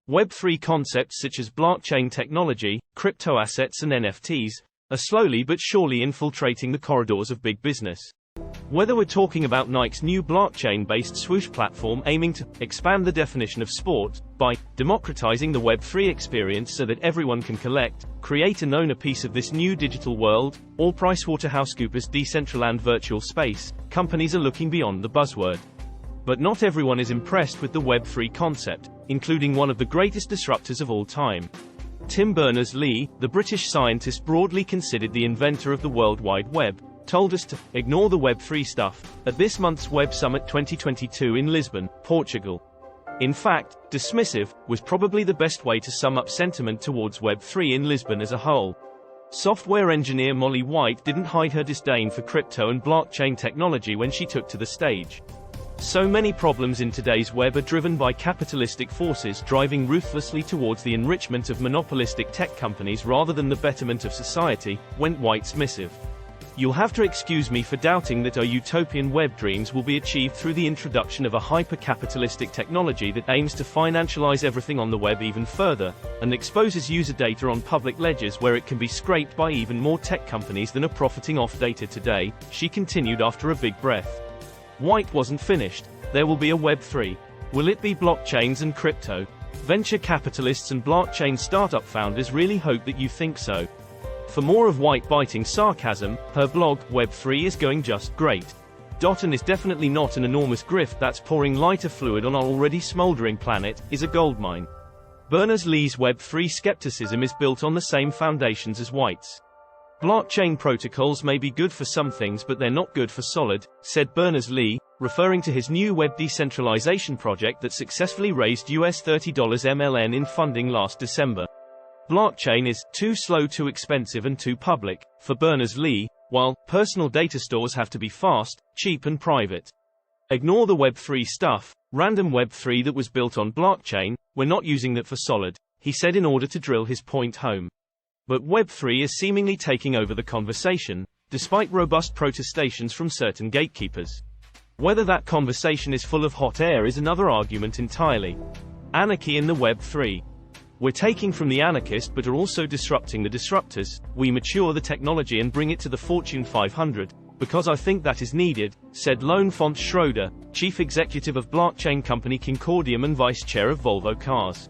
Web3 concepts such as blockchain technology, crypto assets and NFTs are slowly but surely infiltrating the corridors of big business. Whether we're talking about Nike's new blockchain-based Swoosh platform aiming to expand the definition of sport by democratizing the Web3 experience so that everyone can collect, create and own a piece of this new digital world, or PricewaterhouseCoopers' Decentraland virtual space, companies are looking beyond the buzzword. But not everyone is impressed with the Web3 concept, including one of the greatest disruptors of all time. Tim Berners-Lee, the British scientist broadly considered the inventor of the World Wide Web, told us to ignore the Web3 stuff at this month's Web Summit 2022 in Lisbon, Portugal. In fact, dismissive was probably the best way to sum up sentiment towards Web3 in Lisbon as a whole. Software engineer Molly White didn't hide her disdain for crypto and blockchain technology when she took to the stage. So many problems in today's web are driven by capitalistic forces driving ruthlessly towards the enrichment of monopolistic tech companies rather than the betterment of society, went White's missive. You'll have to excuse me for doubting that our utopian web dreams will be achieved through the introduction of a hyper-capitalistic technology that aims to financialize everything on the web even further, and exposes user data on public ledgers where it can be scraped by even more tech companies than are profiting off data today, she continued after a big breath. White wasn't finished. There will be a Web3. Will it be blockchains and crypto? Venture capitalists and blockchain startup founders really hope that you think so. For more of White biting sarcasm, her blog, Web3 is going just great. And is definitely not an enormous grift that's pouring lighter fluid on our already smoldering planet, is a goldmine. Berners-Lee's Web3 skepticism is built on the same foundations as White's. Blockchain protocols may be good for some things but they're not good for solid, said Berners-Lee, referring to his new web decentralization project that successfully raised US $30 MLN in funding last December. Blockchain is too slow, too expensive and too public, for Berners-Lee, while personal data stores have to be fast, cheap and private. Ignore the Web3 stuff, random Web3 that was built on blockchain, we're not using that for solid, he said in order to drill his point home. But Web3 is seemingly taking over the conversation, despite robust protestations from certain gatekeepers. Whether that conversation is full of hot air is another argument entirely. Anarchy in the Web3. We're taking from the anarchist but are also disrupting the disruptors. We mature the technology and bring it to the Fortune 500, because I think that is needed, said Lone Font Schroeder, chief executive of blockchain company Concordium and vice chair of Volvo Cars.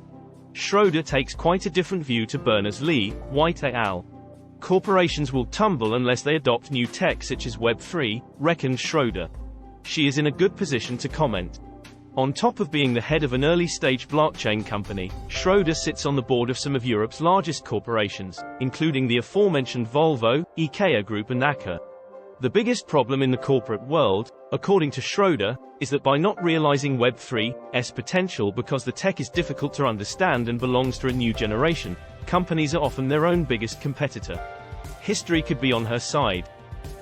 Schroeder takes quite a different view to Berners-Lee, White et al. Corporations will tumble unless they adopt new tech such as Web3, reckoned Schroeder. She is in a good position to comment. On top of being the head of an early-stage blockchain company, Schroeder sits on the board of some of Europe's largest corporations, including the aforementioned Volvo, IKEA Group and Aker. The biggest problem in the corporate world, according to Schroeder, is that by not realizing Web3's potential because the tech is difficult to understand and belongs to a new generation, companies are often their own biggest competitor. History could be on her side.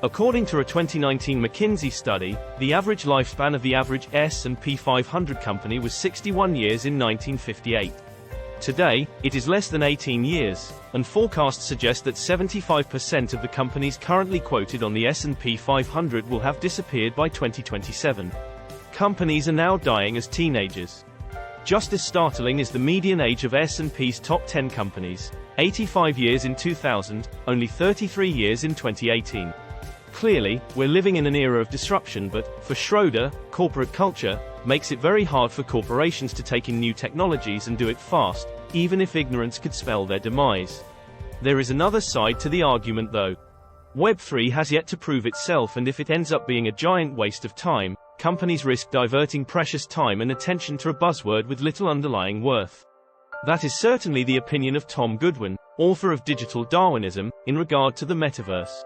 According to a 2019 McKinsey study, the average lifespan of the average S&P 500 company was 61 years in 1958. Today, it is less than 18 years, and forecasts suggest that 75% of the companies currently quoted on the S&P 500 will have disappeared by 2027. Companies are now dying as teenagers. Just as startling is the median age of S&P's top 10 companies, 85 years in 2000, only 33 years in 2018. Clearly, we're living in an era of disruption, but, for Schroeder, corporate culture makes it very hard for corporations to take in new technologies and do it fast, even if ignorance could spell their demise. There is another side to the argument though. Web3 has yet to prove itself, and if it ends up being a giant waste of time, companies risk diverting precious time and attention to a buzzword with little underlying worth. That is certainly the opinion of Tom Goodwin, author of Digital Darwinism, in regard to the metaverse.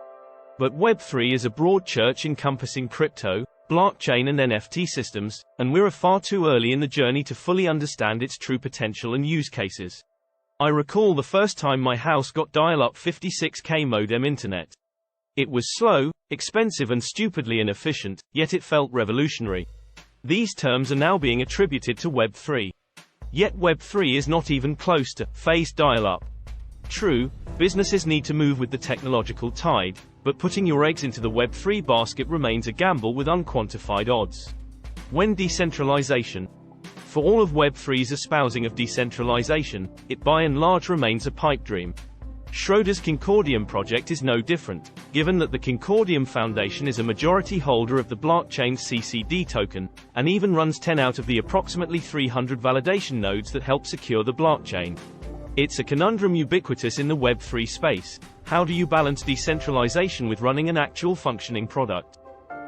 But Web3 is a broad church encompassing crypto, blockchain and NFT systems, and we're far too early in the journey to fully understand its true potential and use cases. I recall the first time my house got dial-up 56K modem internet. It was slow, expensive and stupidly inefficient, yet it felt revolutionary. These terms are now being attributed to Web3. Yet Web3 is not even close to phased dial-up. True, businesses need to move with the technological tide, but putting your eggs into the Web3 basket remains a gamble with unquantified odds. When decentralization. For all of Web3's espousing of decentralization, it by and large remains a pipe dream. Schroeder's Concordium project is no different, given that the Concordium Foundation is a majority holder of the blockchain CCD token, and even runs 10 out of the approximately 300 validation nodes that help secure the blockchain. It's a conundrum ubiquitous in the Web3 space. How do you balance decentralization with running an actual functioning product?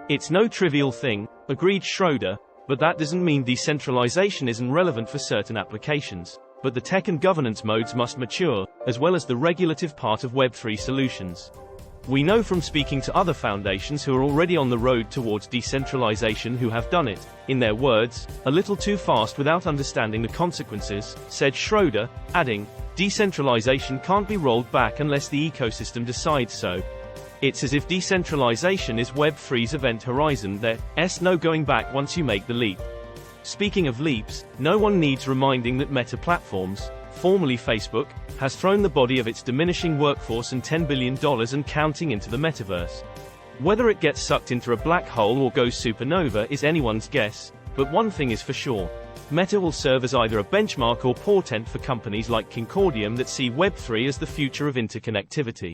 It's no trivial thing, agreed Schroeder, but that doesn't mean decentralization isn't relevant for certain applications. But the tech and governance modes must mature, as well as the regulative part of Web3 solutions. We know from speaking to other foundations who are already on the road towards decentralization who have done it, in their words, a little too fast without understanding the consequences, said Schroeder, adding, decentralization can't be rolled back unless the ecosystem decides so. It's as if decentralization is Web3's event horizon, there's no going back once you make the leap. Speaking of leaps, no one needs reminding that Meta Platforms, formerly Facebook, has thrown the body of its diminishing workforce and $10 billion and counting into the metaverse. Whether it gets sucked into a black hole or goes supernova is anyone's guess, but one thing is for sure. Meta will serve as either a benchmark or portent for companies like Concordium that see Web3 as the future of interconnectivity.